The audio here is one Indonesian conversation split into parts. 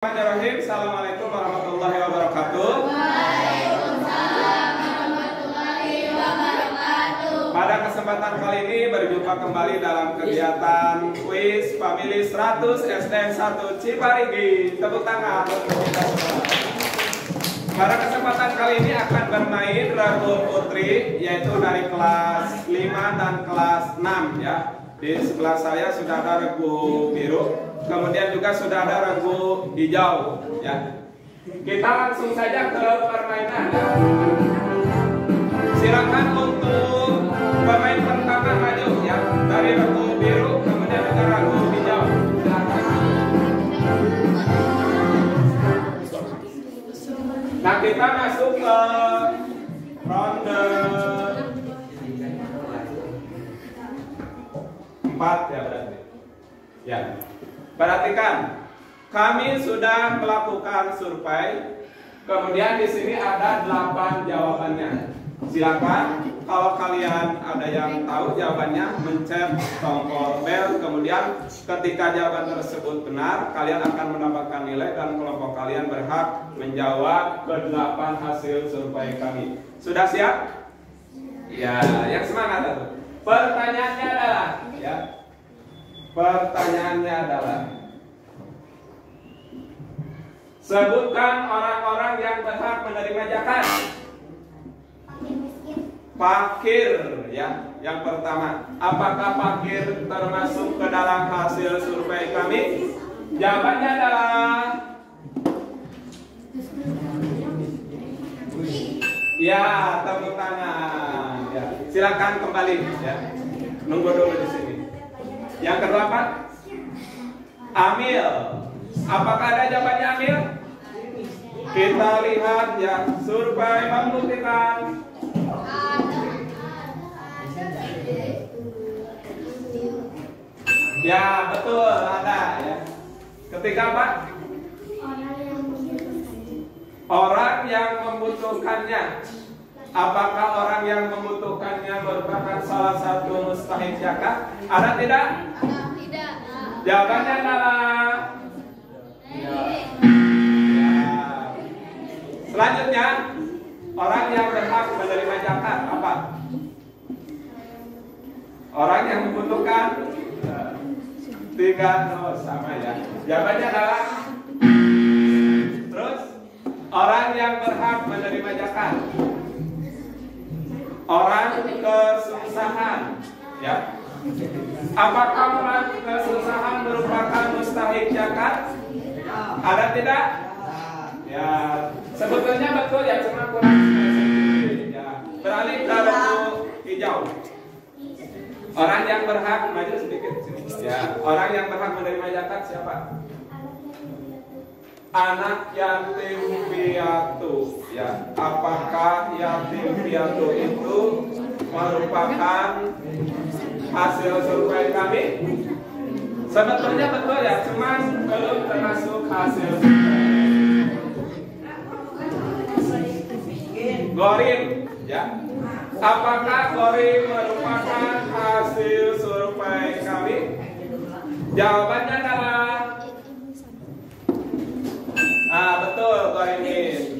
Bismillahirrahmanirrahim. Assalamualaikum warahmatullahi wabarakatuh. Waalaikumsalam warahmatullahi wabarakatuh. Pada kesempatan kali ini berjumpa kembali dalam kegiatan kuis Family 100 SDN 1 Ciparigi. Tepuk tangan untuk kita semua. Pada kesempatan kali ini akan bermain regu putri, yaitu dari kelas 5 dan kelas 6 ya. Di sebelah saya sudah ada regu biru, kemudian juga sudah ada regu hijau ya. Kita langsung saja ke permainan ya. Silakan untuk pemain pertama maju ya, dari regu biru kemudian juga regu hijau. Nah, kita masuk ke ronde 4 ya berarti. Ya. Perhatikan, kami sudah melakukan survei. Kemudian di sini ada 8 jawabannya. Silakan kalau kalian ada yang tahu jawabannya mencet tombol bel. Kemudian ketika jawaban tersebut benar, kalian akan mendapatkan nilai dan kelompok kalian berhak menjawab ke-8 hasil survei kami. Sudah siap? Ya, yang semangat itu. Pertanyaannya adalah ya. Pertanyaannya adalah sebutkan orang-orang yang berhak menerima zakat. Fakir ya. Yang pertama, apakah fakir termasuk ke dalam hasil survei kami? Jawabannya adalah ya, tepuk tangan ya. Silakan kembali ya. Nunggu dulu di sini. Yang kedua apa? Amil. Apakah ada jawabannya Amil? Kita lihat ya, survei membuktikan ya, betul ada ya. Ketiga apa? Orang yang membutuhkannya. Apakah orang yang membutuhkannya merupakan salah satu mustahik zakat? Ada tidak? Tidak. Jawabannya adalah ya. Selanjutnya, orang yang berhak menerima zakat apa? Orang yang membutuhkan. Tiga, sama ya. Jawabannya adalah terus orang yang berhak menerima zakat. Orang kesusahan ya. Apakah orang kesusahan merupakan mustahik zakat? Ada tidak? Ya, sebetulnya betul ya, cuma kurang spesifik ya. Beralih ke regu hijau. Orang yang berhak, maju sedikit sini. Ya, orang yang berhak menerima zakat siapa? Anak yatim piatu ya. Apakah yatim piatu itu merupakan hasil survei kami? Sebetulnya betul ya, cuman belum termasuk hasil survei. Gorim ya. Apakah gorim merupakan hasil survei kami? Jawabannya adalah betul, Gorimin.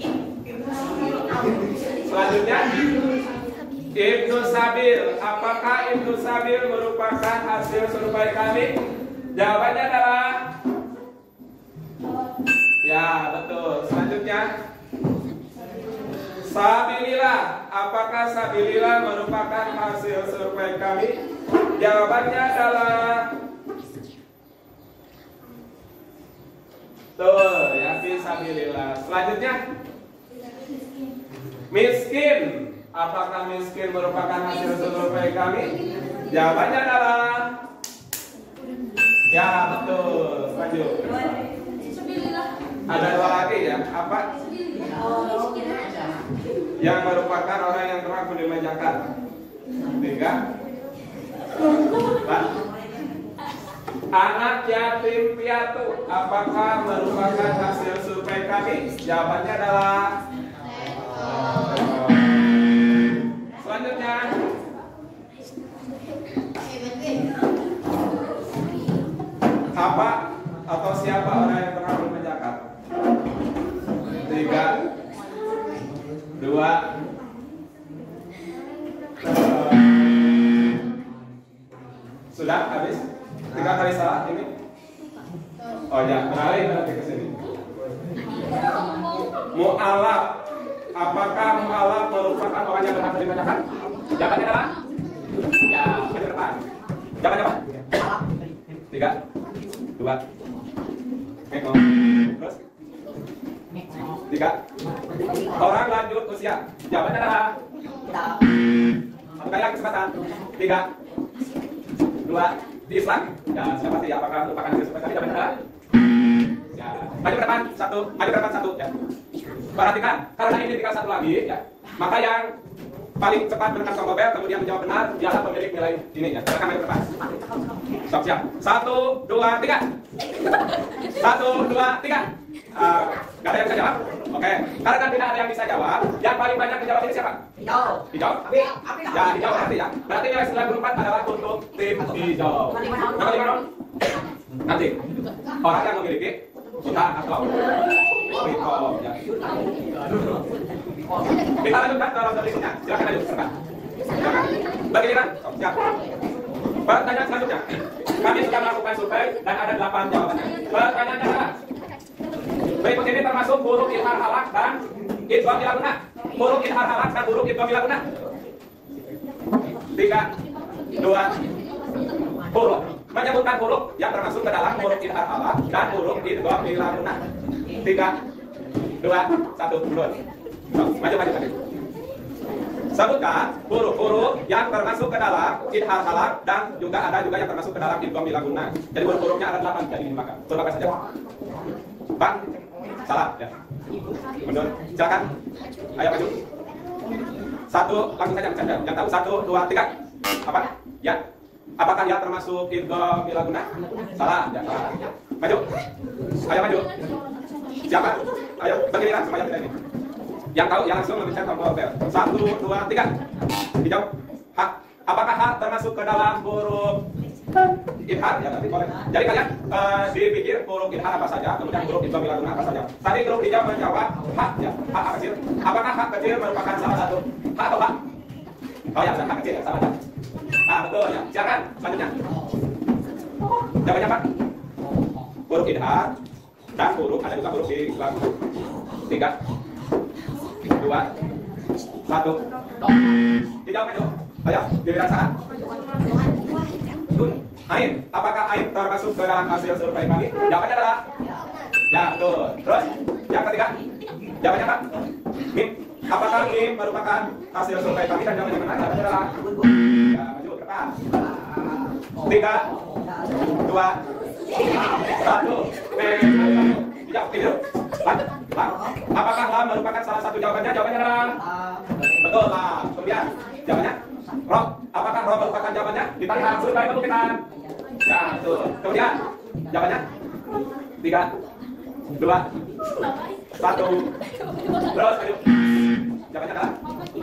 Selanjutnya Ibnu Sabil. Apakah Ibnu Sabil merupakan hasil survei kami? Jawabannya adalah ya, betul. Selanjutnya Sabilillah. Apakah Sabilillah merupakan hasil survei kami? Jawabannya adalah tuh, ya, Fisabilillah. Selanjutnya miskin. Apakah miskin merupakan hasil survei kami? Jawabannya adalah ya, betul. Lanjut. Ada 2 lagi ya. Apa? Yang merupakan orang yang berhak menerima zakat. 3. Anak yatim piatu. Apakah merupakan hasil survei kami? Jawabannya adalah selanjutnya apa atau siapa orang yang berhak menerima zakat? apakah mu'alaf merupakan orang yang berhak dibacakan? Jawabannya adalah ya, maju ke depan. Jawabannya apa? 3, 2, Meko. Terus 3. Orang lanjut usia. Jawabannya adalah satu kali lagi kesempatan. 3, 2. Di Islam ya sudah pasti ya, apakah merupakan hasil survei? Jawabannya adalah ya, maju ke depan 1, maju ke depan 1 ya. Perhatikan, karena ini tinggal 1 lagi ya, maka yang paling cepat menekan tombol bel kemudian menjawab benar dialah pemilik nilai ini ya. Silakan maju ke depan. Stop, siap. 1, 2, 3. 1, 2, 3. Gak ada yang bisa jawab? Oke. Karena tidak ada yang bisa jawab, yang paling banyak menjawab ini siapa? Hijau. Hijau? Ya, hijau berarti ya. Berarti nilai 94 adalah untuk tim hijau. Nomor 5 dong? Nanti orang yang memiliki utang atau rekom ya. Kita lanjutkan ke ronde berikutnya. Silakan lanjut. Silakan. Bagi giliran. Siap. Pertanyaan selanjutnya. Kami sudah melakukan survei dan ada 8 jawabannya. Pertanyaannya adalah berikut ini termasuk huruf idgham halak dan idgham bila guna. Huruf idgham halak dan huruf idgham bila guna. 3, 2, huruf. Menyebutkan huruf yang termasuk ke dalam huruf idgham halak dan huruf idgham bila guna. 3, 2, 1, turun. Maju. Sebutkan huruf-huruf yang termasuk ke dalam idgham halak dan juga ada yang termasuk ke dalam idgham bila guna. Jadi huruf-hurufnya ada 8 jadi maka. Coba saja. Bang, salah ya. Mundur. Silakan. Ayo maju. 1 langsung saja. Yang tahu 1, 2, 3. Apa? Ya. Apakah ya termasuk idgham bila guna? Salah. Ya, salah. Maju. Ayo maju. Siapa? Ayo bergiliran semuanya kita ini. Yang tahu yang langsung memencet tombol bel. 1, 2, 3. Dijawab. Hak. Apakah hak termasuk ke dalam huruf idgham? Ya nanti boleh. Jadi kalian dipikir huruf idgham apa saja, kemudian huruf idgham bila guna apa saja. Tadi grup hijau menjawab hak ya, hak kecil. Apakah hak kecil merupakan salah satu hak atau hak? Oh ya, hak kecil ya, salah ya. Betul ya. Silakan selanjutnya. Jawabannya apa? Huruf idgham dan huruf ada juga huruf idgham. 3, 2, 1. Dijawab itu. Ayo, giliran saat. Ain, apakah Ain termasuk ke dalam hasil survei kami? Jawabannya adalah ya, betul. Terus, yang ketiga, jawabannya apa? Mim, apakah Mim merupakan hasil survei kami dan jawabannya benar? Jawabannya adalah ya, maju ke depan. 3, 2, 1. Dijawab, tidur. Apakah lam merupakan salah satu jawabannya? Jawabannya adalah betul lah. Kemudian, jawabannya roh. Apakah roh merupakan jawabannya? Ditarik survei pembuktian. Ya, betul. Kemudian, jawabannya 3, 2, 1. Terus, ayo. Jawabannya adalah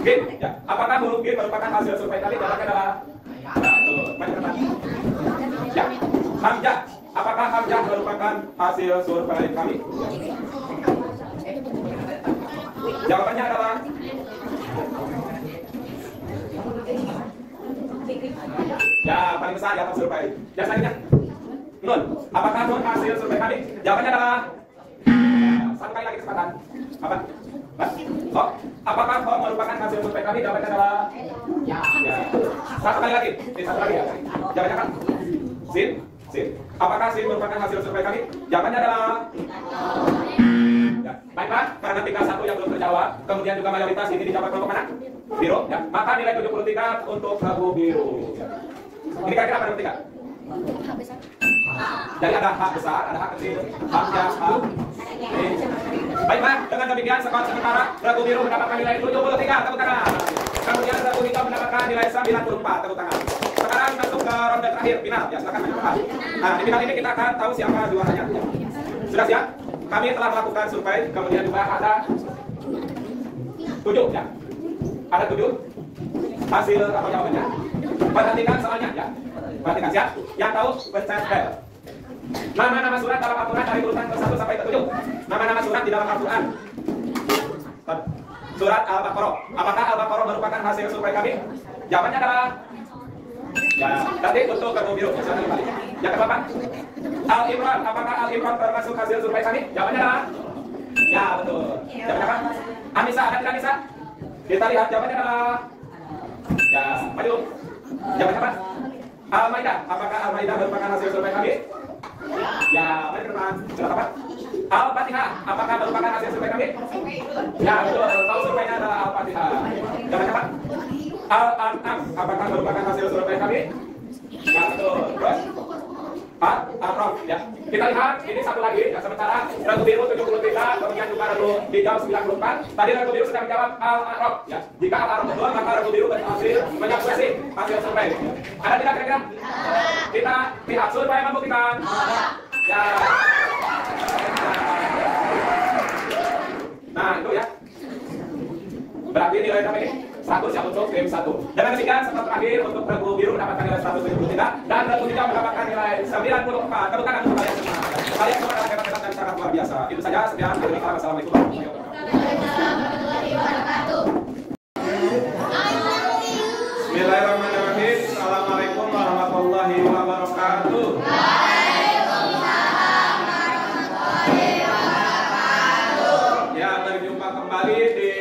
Gin. Ya. Apakah huruf Gin merupakan hasil survei tadi? Jawabannya adalah ya, betul. Maju ke depan. Ya. Hamzah. Apakah Hamzah merupakan hasil survei kami? Jawabannya adalah ya, paling besar di atas survei. Yang selanjutnya Nun. Apakah Nun hasil survei kami? Jawabannya adalah satu kali lagi kesempatan. Apa? Oh, apakah Ho merupakan hasil survei kami? Jawabannya adalah ya. Satu kali lagi. Satu lagi ya. Jawabannya apa? Sin. Apakah Sin merupakan hasil survei kami? Jawabannya adalah ya. Baiklah, karena tinggal 1 yang belum terjawab, kemudian juga mayoritas ini dijawab kelompok mana? Biru. Ya. Maka nilai 73 untuk Rabu biru. Ya. Ini kira-kira apa yang ketiga? Jadi ada hak besar, ada hak kecil, hak yang hak. Baiklah, dengan demikian skor sementara Ragu biru mendapatkan nilai 73, tepuk tangan. Kemudian Ragu hijau mendapatkan nilai 94, tepuk tangan. Sekarang masuk ke ronde terakhir final. Ya, silakan maju depan. Nah, di final ini kita akan tahu siapa juaranya. Ya. Sudah siap? Kami telah melakukan survei, kemudian juga ada 7 ya. Ada 7 hasil atau jawabannya. Perhatikan soalnya ya. Perhatikan siap. Yang tahu pencet bel. Nama-nama surat dalam Al-Quran dari urutan ke-1 sampai ke-7. Nama-nama surat di dalam Al-Quran. Surat Al-Baqarah. Apakah Al-Baqarah merupakan hasil survei kami? Jawabannya adalah ya, nanti untuk kartu biru. Yang ke-8, Al-Imran. Apakah Al-Imran termasuk hasil survei kami? Jawabannya adalah Ya, betul. Jawabannya apa? Anissa, ada tidak Anissa? Kita lihat jawabannya adalah ya, maju. Jawabannya apa? Al-Maidah. Apakah Al-Maidah merupakan hasil survei kami? Ya, mari ke depan. Surat apa? Al-Fatihah. Apakah merupakan hasil survei kami? Ya, betul. Tahu surveinya adalah Al-Fatihah. Jawabannya apa? Al-An'am. Apakah merupakan hasil survei kami? Ya, betul. Terus? Al-Araf. Ya. Kita lihat ini satu lagi. Ya, sementara regu biru 73, kemudian juga regu hijau 94. Tadi regu biru sedang menjawab Al-Araf. Ya. Jika Al-Araf betul, maka regu biru berhasil menyaksikan hasil survei. Ada tidak kira-kira? Kita lihat survei membuktikan. Ya. Nah, itu ya. Berarti nilai berapa ini? 100 ya untuk tim 1. Dan demikian setelah terakhir untuk regu biru mendapatkan nilai 173 dan regu hijau mendapatkan nilai 94. Tepuk tangan untuk kalian semua. Kalian semua adalah hebat-hebat dan sangat luar biasa. Itu saja. Sekian. Assalamualaikum warahmatullahi wabarakatuh. Bismillahirrahmanirrahim. Assalamualaikum warahmatullahi wabarakatuh. Ya, berjumpa kembali di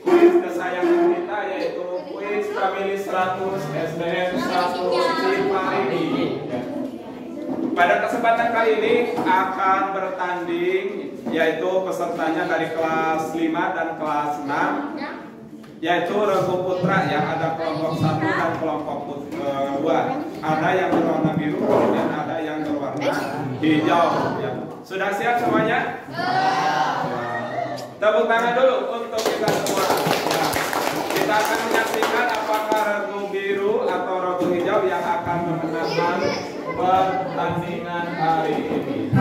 kuis kesayangan kita, yaitu kuis Family 100 SDN 1 Ciparini. Pada kesempatan kali ini akan bertanding, yaitu pesertanya dari kelas 5 dan kelas 6, yaitu regu putra yang ada kelompok 1 dan kelompok 2. Ada yang berwarna biru dan ada yang berwarna hijau. Ya. Sudah siap semuanya? Tepuk tangan dulu untuk kita semua. Ya. Kita akan menyaksikan apakah regu biru atau regu hijau yang akan memenangkan pertandingan hari ini.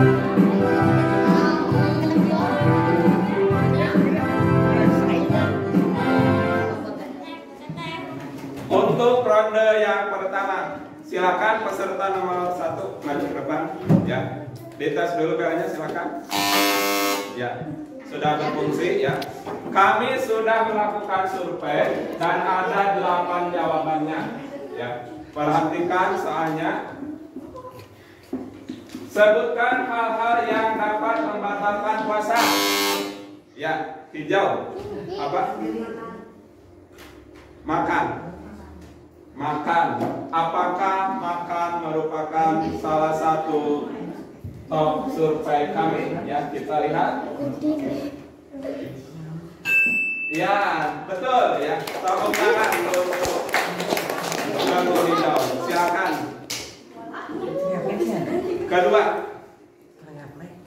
Untuk ronde yang pertama, silakan peserta nomor 1 maju ke depan. Ya, dites dulu belanya, silakan. Ya. Sudah berfungsi ya. Kami sudah melakukan survei dan ada 8 jawabannya. Ya. Perhatikan soalnya. Sebutkan hal-hal yang dapat membatalkan puasa. Ya, hijau. Apa? Makan. Makan. Apakah makan merupakan salah satu top survei kami? Ya, kita lihat. Ya, betul ya. Tepuk tangan untuk regu hijau. Silakan. Kedua,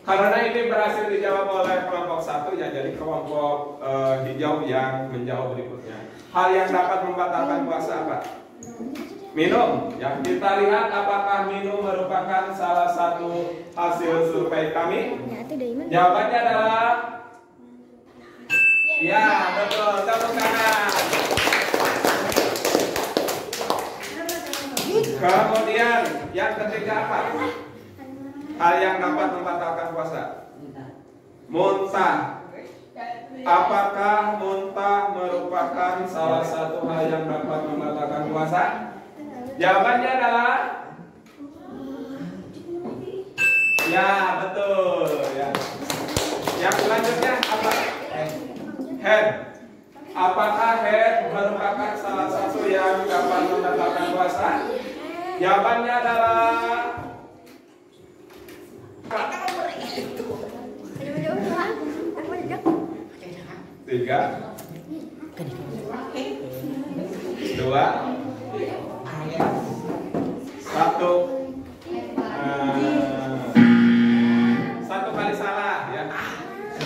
karena ini berhasil dijawab oleh kelompok 1 ya, jadi kelompok hijau yang menjawab berikutnya. Hal yang dapat membatalkan puasa apa? Minum. Ya, kita lihat apakah minum merupakan salah satu hasil survei kami. Jawabannya adalah ya, betul. Tepuk tangan. Kemudian yang ketiga apa? Hal yang dapat membatalkan puasa. Muntah. Apakah muntah merupakan salah satu hal yang dapat membatalkan puasa? Jawabannya adalah ya, betul ya. Yang selanjutnya apa? Head. Apakah head merupakan salah satu yang dapat membatalkan puasa? Jawabannya adalah 3, 2, 1. Satu kali salah ya.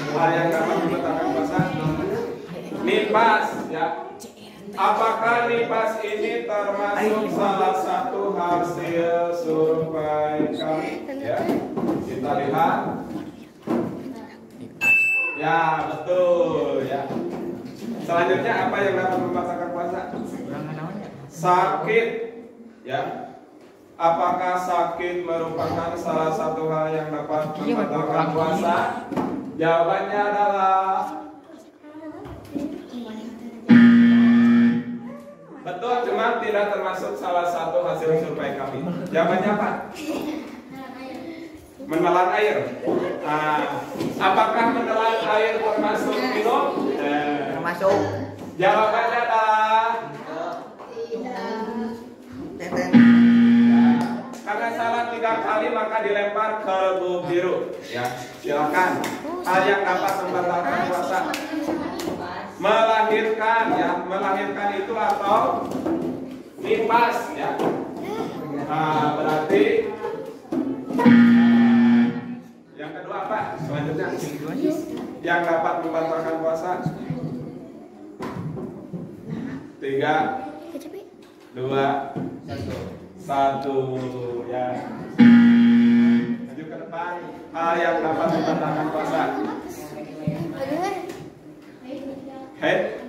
Hal yang dapat membatalkan puasa. Nipas ya. Apakah nipas ini termasuk salah satu hasil survei kami? Ya, kita lihat. Ya, betul ya. Selanjutnya apa yang dapat membatalkan puasa? Sakit ya. Apakah sakit merupakan salah satu hal yang dapat membatalkan puasa? Jawabannya adalah betul, cuma tidak termasuk salah satu hasil survei kami. Jawabannya apa? Menelan air. Apakah menelan air termasuk minum? Termasuk. Jawabannya adalah Tidak. karena salah 3 kali maka dilempar ke buk biru. Ya, silakan. Hal yang dapat membatalkan puasa. Melahirkan, ya, melahirkan itu atau nifas, ya. Nah, berarti yang kedua apa? Selanjutnya yang dapat membatalkan puasa. 3, 2, 1, ya. Maju ke depan. Hal yang dapat membatalkan puasa. Head.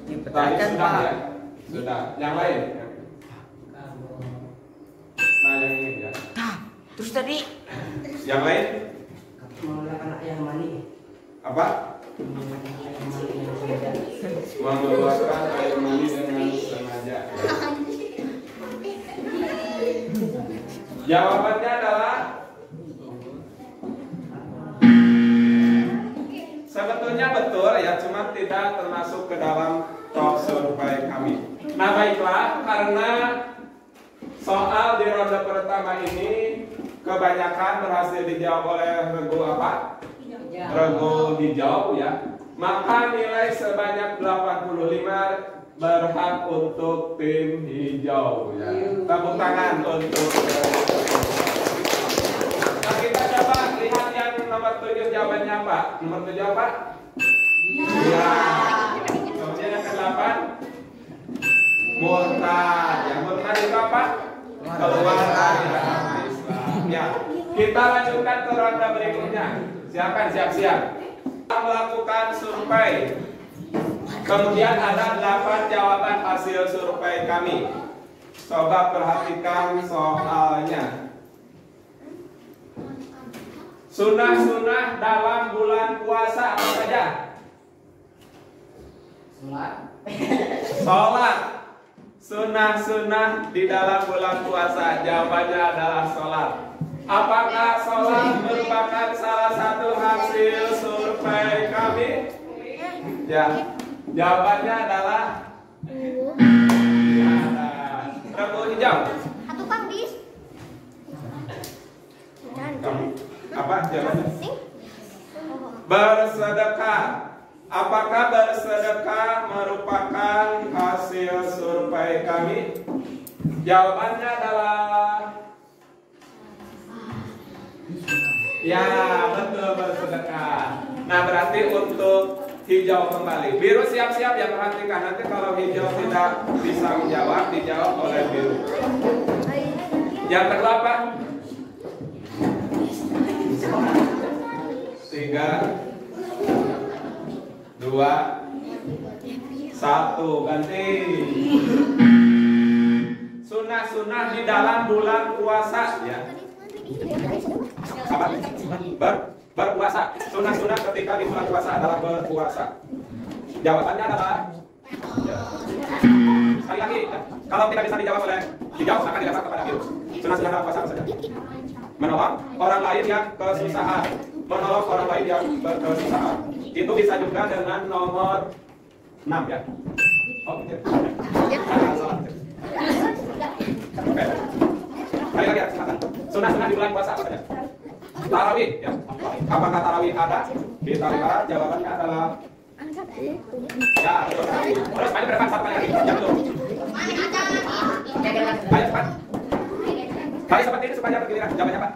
Tadi Dibatalkan, sudah, Pak. ya? Sudah. Yang lain? Nah, yang ini, ya. Terus tadi Yang lain? Mengeluarkan air mani. Apa? Mengeluarkan air mani yang sengaja. Mengeluarkan air mani dengan sengaja. Jawabannya adalah sebetulnya betul, ya, cuma tidak termasuk ke dalam top survei kami. Nah, baiklah, karena soal di ronde pertama ini kebanyakan berhasil dijawab oleh regu apa? Regu hijau, ya. Maka nilai sebanyak 85 berhak untuk tim hijau, ya. Tepuk tangan untuk nah, kita coba lihat yang nomor 7 jawabannya apa? Nomor 7 apa? Ya. Kemudian yang ke-8 murtad. Yang murtad itu apa? Keluar dari agama Islam. Ya. Kita lanjutkan ke ronde berikutnya. Silakan siap-siap. Kita melakukan survei. Kemudian ada 8 jawaban hasil survei kami. Coba perhatikan soalnya. Sunnah-sunnah dalam bulan puasa apa saja? Sholat. Sunnah-sunnah di dalam bulan puasa. Jawabannya adalah sholat. Apakah sholat merupakan salah satu hasil survei kami? Ya. Jawabannya adalah regu hijau. Satu Kang Dis. Kamu apa jawabannya? Bersedekah. Apakah bersedekah merupakan hasil survei kami? Jawabannya adalah ya, betul, bersedekah. Nah, berarti untuk hijau kembali. Biru siap-siap ya, perhatikan. Nanti kalau hijau tidak bisa menjawab, dijawab oleh biru. Yang kedua apa? 3, 2, 1, ganti. Sunnah-sunnah di dalam bulan puasa, ya. Apa? Berpuasa. Sunnah-sunnah ketika di bulan puasa adalah berpuasa. Jawabannya adalah ya. Sekali lagi, ya. Kalau tidak bisa dijawab oleh hijau, maka dilempar kepada biru. Sunnah-sunnah dalam puasa apa saja? Menolong orang lain yang kesusahan. Menolong orang lain yang berkesusahan. Itu bisa juga dengan nomor 6, ya. Oh, gitu. Oke. Sekali lagi, ya, silakan. Sunnah-sunnah di bulan puasa apa saja? Tarawih, ya. Apakah tarawih ada? Di tarawih jawabannya adalah ya, betul. Terus maju ke depan satu kali lagi. Ya, betul. Ayo cepat. Baik, seperti ini supaya bergiliran. Jawabannya apa?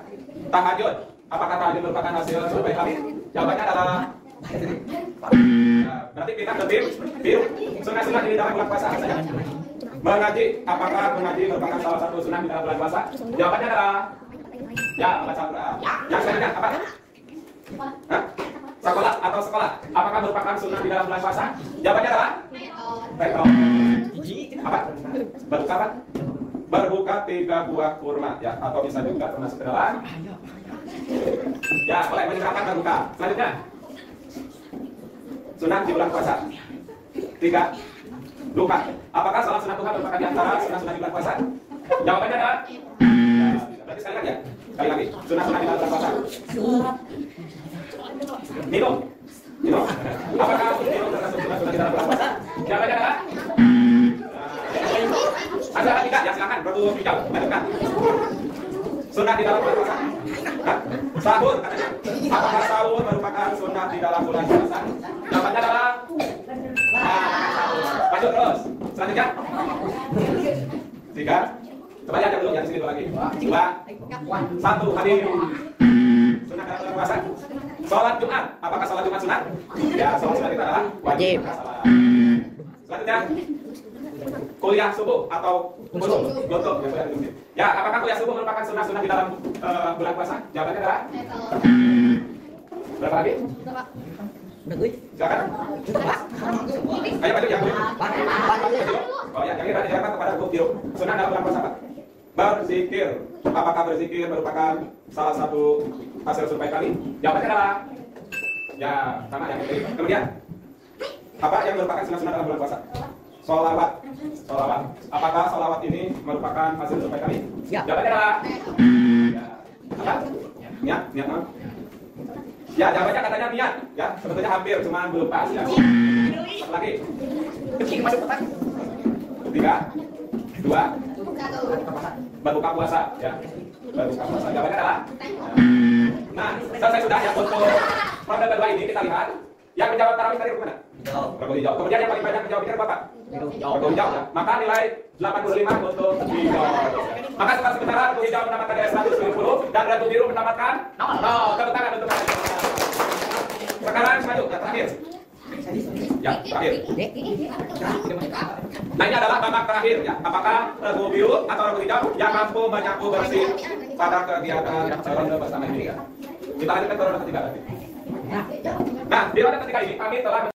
Tahajud. Apakah tahajud merupakan hasil survei kami? Jawabannya adalah ya, berarti kita ke biru. Sunnah-sunnah di dalam bulan puasa apa saja? Mengaji. Apakah mengaji merupakan salah satu sunnah di dalam bulan puasa? Jawabannya adalah ya, baca Quran. Yang selanjutnya apa? Hah? Sekolah atau sekolah? Apakah merupakan sunnah di dalam bulan puasa? Jawabannya adalah metode. Apa? Berbuka apa? Berbuka 3 buah kurma, ya, atau bisa juga termasuk ke dalam. Ya, boleh menyerahkan berbuka. Selanjutnya, sunnah di bulan puasa. 3, luka. Apakah salat sunnah duha merupakan di antara sunnah-sunnah di bulan puasa? Jawabannya adalah ya, berarti sekali lagi ya. Sekali lagi, sunnah-sunnah di dalam bulan puasa. Nino. Nino. Apakah Nino termasuk sunah-sunah di dalam bulan puasa? Jawabannya adalah ada tiga, ya silakan Prabu Hijau lanjutkan. Sunnah di dalam bulan puasa. Hah? Sahur katanya. Apakah sahur merupakan sunnah di dalam bulan puasa? Jawabannya adalah sahur. Lanjut terus. Selanjutnya. 3. Coba lihat dulu, yang sini dulu lagi. 2, 1, hadir. Sunnah dalam bulan puasa. Sholat Jumat. Apakah sholat Jumat sunnah? Ya, sholat Jumat itu adalah wajib. Selanjutnya. Kuliah subuh atau goto. Ya, apakah kuliah subuh merupakan sunnah-sunnah di dalam bulan puasa? Jawabannya adalah berapa lagi? Udah gue. Silakan. Ayo maju yang dulu. Oh ya, yang ini diajarkan kepada guru. Sunnah dalam bulan puasa apa? Berzikir. Apakah berzikir merupakan salah satu hasil survei kami? Jawabannya adalah ya, sama yang ini. Kemudian apa yang merupakan sunnah-sunnah dalam bulan puasa? Sholawat. Apakah sholawat ini merupakan hasil survei kami? Ya. Jawabannya adalah ya. Apa? Niat apa? Ya, jawabannya katanya niat. Ya, sebetulnya hampir, cuma belum pas ya. Satu lagi. Kecil masuk kotak. 3, 2, berbuka puasa. Ya, berbuka puasa. Jawabannya adalah. Nah, selesai sudah ya untuk ronde kedua ini kita lihat. Yang menjawab tarawih tadi kemana? Prabu Hijau. Kemudian yang paling banyak menjawab ini Bapak? Prabu Hijau ya. Maka nilai 85 untuk Hijau. Maka sementara Prabu Hijau mendapatkan nilai 170 dan Ratu Biru mendapatkan 0. Tepuk tangan untuk mereka. Sekarang maju yang terakhir. Ya, terakhir. Nah, ini adalah babak terakhir ya. Apakah Ratu Biru atau Ratu Hijau yang mampu menyapu bersih pada kegiatan ronde bersama ini ya? Kita lanjutkan ke ronde ketiga. Nah, di ronde ketiga ini kami telah